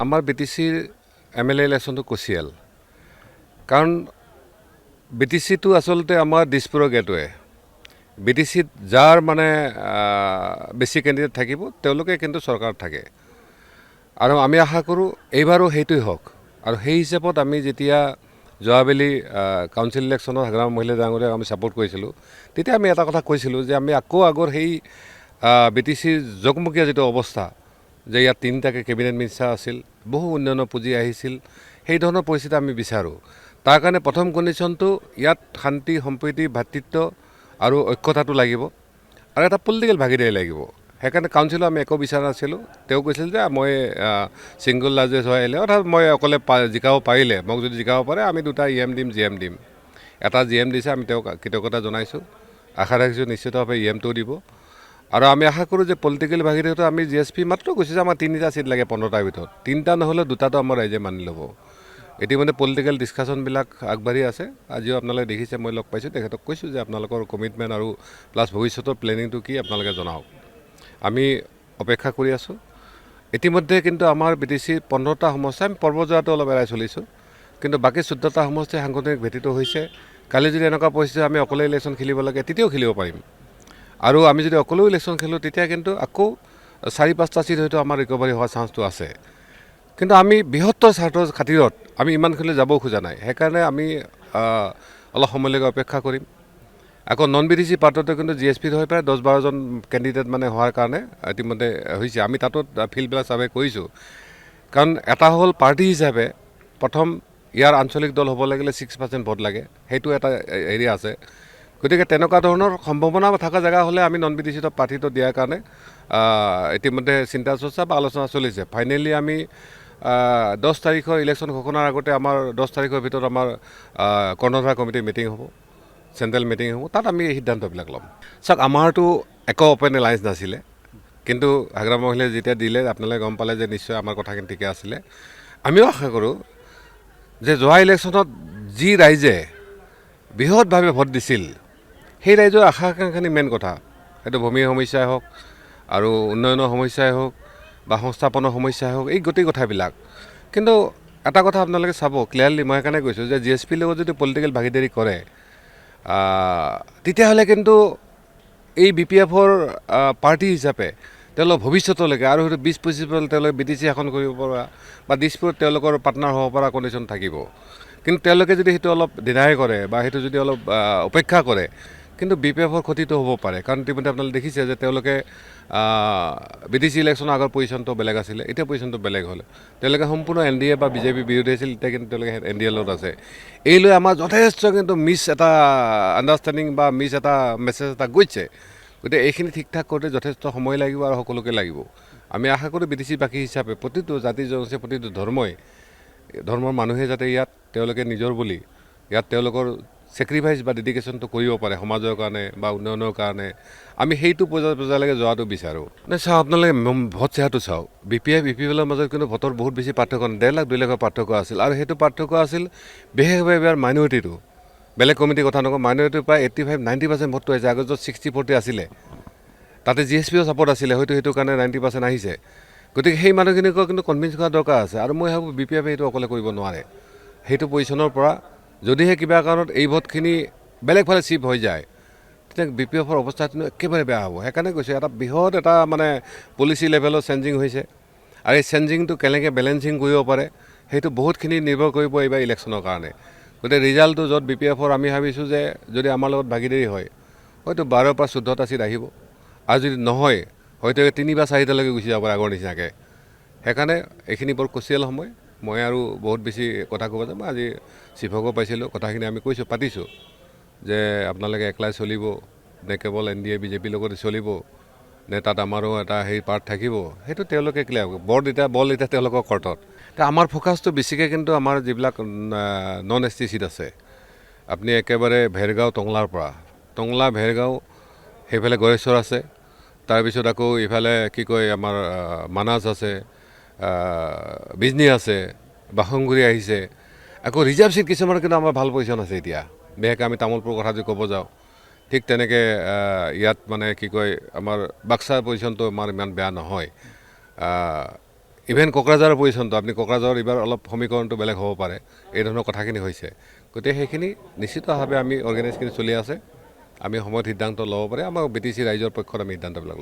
আমাৰ BTCৰ MLA ইলেকশ্যনটো কুচিয়াল কাৰণ BTCটো আচলতে আমাৰ দিছপুৰৰ গেটৱে BTCত যাৰ মানে বেছি কেণ্ডিডেট থাকিব তেওঁলোকে কিন্তু চৰকাৰত থাকে আৰু আমি আশা কৰোঁ এইবাৰো সেইটোই হওক আৰু সেই হিচাপত আমি যেতিয়া যোৱাবেলি কাউন্সিল ইলেকশ্যনত হাগ্ৰাম মহিলা ডাঙৰীয়াক আমি ছাপোৰ্ট কৰিছিলোঁ তেতিয়া আমি এটা কথা কৈছিলোঁ যে আমি আকৌ আগৰ সেই BTCৰ জকমকীয়া যিটো অৱস্থা যে ইয়াত তিনিটাকৈ কেবিনেট মিনিষ্টাৰ আছিল বহু উন্নয়নৰ পুঁজি আহিছিল সেই ধৰণৰ পৰিস্থিতি আমি বিচাৰোঁ তাৰ কাৰণে প্ৰথম কণ্ডিশ্যনটো ইয়াত শান্তি সম্প্ৰীতি ভাতৃত্ব আৰু ঐক্যতাটো লাগিব আৰু এটা পলিটিকেল ভাগিদাৰী লাগিব সেইকাৰণে কাউন্সিলত আমি একো বিচৰা নাছিলোঁ তেওঁ কৈছিল যে মই ছিংগল লাৰ্জেষ্ট হৈ আহিলে অৰ্থাৎ মই অকলে জিকাব পাৰিলে মোক যদি জিকাব পাৰে আমি দুটা EM দিম GM দিম এটা GM দিছে আমি তেওঁক কৃতজ্ঞতা জনাইছোঁ আশা ৰাখিছোঁ নিশ্চিতভাৱে EMটোও দিব আৰু আমি আশা কৰোঁ যে পলিটিকেল ভাগিদাৰীটো আমি GSP মাত্ৰ কৈছোঁ যে আমাৰ তিনিটা চিট লাগে 15টাৰ ভিতৰত তিনিটা নহ'লে দুটাটো আমাৰ ৰাইজে মানি ল'ব ইতিমধ্যে পলিটিকেল ডিছকাশ্যনবিলাক আগবাঢ়ি আছে আজিও আপোনালোকে দেখিছে মই লগ পাইছোঁ তেখেতক কৈছোঁ যে আপোনালোকৰ কমিটমেণ্ট আৰু প্লাছ ভৱিষ্যতৰ প্লেনিংটো কি আপোনালোকে জনাওক আমি অপেক্ষা কৰি আছোঁ ইতিমধ্যে কিন্তু আমাৰ BTCৰ 15টা সমষ্টি আমি পৰ্বজোৱাটো অলপ এৰাই চলিছোঁ কিন্তু বাকী 14টা সমষ্টি সাংগঠনিক ভেটিটো হৈছে কালি যদি এনেকুৱা পৰিস্থিতি আমি অকলে ইলেকশ্যন খেলিব লাগে তেতিয়াও খেলিব পাৰিম আৰু আমি যদি অকলেও ইলেকশ্যন খেলোঁ তেতিয়া কিন্তু আকৌ 4-5টা চিট হয়তো আমাৰ ৰিকভাৰী হোৱাৰ চান্সটো আছে কিন্তু আমি বৃহত্তৰ স্বাৰ্থৰ খাতিৰত আমি ইমানখিনি যাব খোজা নাই সেইকাৰণে আমি অলপ সময়লৈকে অপেক্ষা কৰিম আকৌ নন BTC পাৰ্টতো কিন্তু GSPৰ হৈ প্ৰায় 10-12জন কেণ্ডিডেট মানে হোৱাৰ কাৰণে ইতিমধ্যে হৈছে আমি তাতো ফিল্ডবিলাক চাৰ্ভে কৰিছোঁ কাৰণ এটা হ'ল পাৰ্টি হিচাপে প্ৰথম ইয়াৰ আঞ্চলিক দল হ'ব লাগিলে 6% ভোট লাগে সেইটো এটা এৰিয়া আছে গতিকে তেনেকুৱা ধৰণৰ সম্ভাৱনা থকা জেগা হ'লে আমি নন BTC পাৰ্টিটো দিয়াৰ কাৰণে ইতিমধ্যে চিন্তা চৰ্চা বা আলোচনা চলিছে ফাইনেলি আমি 10 তাৰিখৰ ইলেকশ্যন ঘোষণাৰ আগতে আমাৰ 10 তাৰিখৰ ভিতৰত আমাৰ কৰ্ণধাৰ কমিটিৰ মিটিং হ'ব চেণ্ট্ৰেল মিটিং হ'ব তাত আমি এই সিদ্ধান্তবিলাক ল'ম চাওক আমাৰতো একো অপেন এলায়েন্স নাছিলে কিন্তু হাগ্ৰাম মহিলাই যেতিয়া দিলে আপোনালোকে গম পালে যে নিশ্চয় আমাৰ কথাখিনি ঠিকে আছিলে আমিও আশা কৰোঁ যে যোৱা ইলেকশ্যনত যি ৰাইজে বৃহৎভাৱে ভোট দিছিল সেই ৰাইজৰ আশা আকাংক্ষাখিনি মেইন কথা সেইটো ভূমিৰ সমস্যাই হওক আৰু উন্নয়নৰ সমস্যাই হওক বা সংস্থাপনৰ সমস্যাই হওক এই গোটেই কথাবিলাক কিন্তু এটা কথা আপোনালোকে চাব ক্লিয়াৰলি মই সেইকাৰণে কৈছোঁ যে GSPৰ লগত যদি পলিটিকেল ভাগিদাৰী কৰে তেতিয়াহ'লে কিন্তু এই BPFৰ পাৰ্টি হিচাপে তেওঁলোক ভৱিষ্যতলৈকে আৰু হয়তো 20-25 তেওঁলোকে BTC শাসন কৰিব পৰা বা দিছপুৰত তেওঁলোকৰ পাৰ্টনাৰ হ'ব পৰা কণ্ডিশ্যন থাকিব কিন্তু তেওঁলোকে যদি সেইটো অলপ ডিনাই কৰে বা সেইটো যদি অলপ উপেক্ষা কৰে কিন্তু BPFৰ ক্ষতিটো হ'ব পাৰে কাৰণ ইতিমধ্যে আপোনালোকে দেখিছে যে তেওঁলোকে BTC ইলেকশ্যনৰ আগৰ পজিশ্যনটো বেলেগ আছিলে এতিয়া পজিশ্যনটো বেলেগ হ'ল তেওঁলোকে সম্পূৰ্ণ NDA বা BJP বিৰোধী আছিল এতিয়া কিন্তু তেওঁলোকে NDA লগত আছে এই লৈ আমাৰ যথেষ্ট কিন্তু মিছ এটা আণ্ডাৰষ্টেণ্ডিং বা মিছ এটা মেছেজ এটা গৈছে গতিকে এইখিনি ঠিক ঠাক কৰোঁতে যথেষ্ট সময় লাগিব আৰু সকলোকে লাগিব আমি আশা কৰোঁ BTC বাকী হিচাপে প্ৰতিটো জাতি জনগোষ্ঠী প্ৰতিটো ধৰ্মৰ মানুহে যাতে ইয়াত তেওঁলোকে নিজৰ বুলি ইয়াত তেওঁলোকৰ ছেক্ৰিফাইচ বা ডেডিকেশ্যনটো কৰিব পাৰে সমাজৰ কাৰণে বা উন্নয়নৰ কাৰণে আমি সেইটো পৰ্যায়লৈকে যোৱাটো বিচাৰোঁ চাওক আপোনালোকে ভোট চেহাটো চাওক BPF EPFলৰ মাজত কিন্তু ভোটৰ বহুত বেছি পাৰ্থক্য 1.5 লাখ 2 লাখৰ পাৰ্থক্য আছিল আৰু সেইটো পাৰ্থক্য আছিল বিশেষভাৱে ইয়াৰ মাইনৰিটিটো বেলেগ কমিটিৰ কথা নকওঁ মাইনৰিটিৰ প্ৰায় 85-90% ভোটটো আহিছে আগত য'ত 60-40 আছিলে তাতে GSPও ছাপোৰ্ট আছিলে হয়তো সেইটো কাৰণে 90% আহিছে গতিকে সেই মানুহখিনিকো কিন্তু কনভিন্স কৰা দৰকাৰ আছে আৰু মই ভাবোঁ BPF সেইটো অকলে কৰিব নোৱাৰে সেইটো পজিশ্যনৰ পৰা যদিহে কিবা কাৰণত এই ভোটখিনি বেলেগফালে চিফ্ট হৈ যায় তেতিয়া BPFৰ অৱস্থাটো একেবাৰে বেয়া হ'ব সেইকাৰণে কৈছোঁ এটা বৃহৎ এটা মানে পলিচি লেভেলৰ চেঞ্জিং হৈছে আৰু এই চেঞ্জিংটো কেনেকৈ বেলেঞ্চিং কৰিব পাৰে সেইটো বহুতখিনি নিৰ্ভৰ কৰিব এইবাৰ ইলেকশ্যনৰ কাৰণে গতিকে ৰিজাল্টটো য'ত BPFৰ আমি ভাবিছোঁ যে যদি আমাৰ লগত ভাগিদাৰী হয় হয়তো 12 পৰা 14টা চিট আহিব আৰু যদি নহয় হয়তো 3 বা 4টালৈকে গুচি যাব আগৰ নিচিনাকৈ সেইকাৰণে এইখিনি বৰ কুচিয়াল সময় মই আৰু বহুত বেছি কথা ক'ব যাম আজি চিফকো পাইছিলোঁ কথাখিনি আমি কৈছোঁ পাতিছোঁ যে আপোনালোকে একলাই চলিব নে কেৱল NDA BJPৰ লগতে চলিব নে তাত আমাৰো এটা হেৰি পাৰ্ট থাকিব সেইটো তেওঁলোকে ক্লিয়াৰ কৰিব বল এতিয়া তেওঁলোকৰ কৰ্টত আমাৰ ফ'কাছটো বেছিকৈ কিন্তু আমাৰ যিবিলাক নন ST চিট আছে আপুনি একেবাৰে ভেৰগাঁও টংলাৰ পৰা টংলা ভেৰগাঁও সেইফালে গড়েশ্বৰ আছে তাৰপিছত আকৌ ইফালে কি কয় আমাৰ মানাছ আছে বিজনী আছে বাসংগুৰি আহিছে আকৌ ৰিজাৰ্ভ চিট কিছুমানৰ কিন্তু আমাৰ ভাল পজিশ্যন আছে এতিয়া বিশেষকৈ আমি তামোলপুৰৰ কথা যদি ক'ব যাওঁ ঠিক তেনেকৈ ইয়াত মানে কি কয় আমাৰ বাক্সাৰ পজিশ্যনটো আমাৰ ইমান বেয়া নহয় ইভেন কোকৰাঝাৰৰ পজিশ্যনটো আপুনি কোকৰাঝাৰৰ এইবাৰ অলপ সমীকৰণটো বেলেগ হ'ব পাৰে, এই ধৰণৰ কথাখিনি হৈছে। গতিকে সেইখিনি নিশ্চিতভাৱে আমি অৰ্গেনাইজখিনি চলি আছে, আমি সময়ত সিদ্ধান্ত ল'ব পাৰে, আমাৰ BTC ৰাইজৰ পক্ষত আমি সিদ্ধান্তবিলাক ল'ম।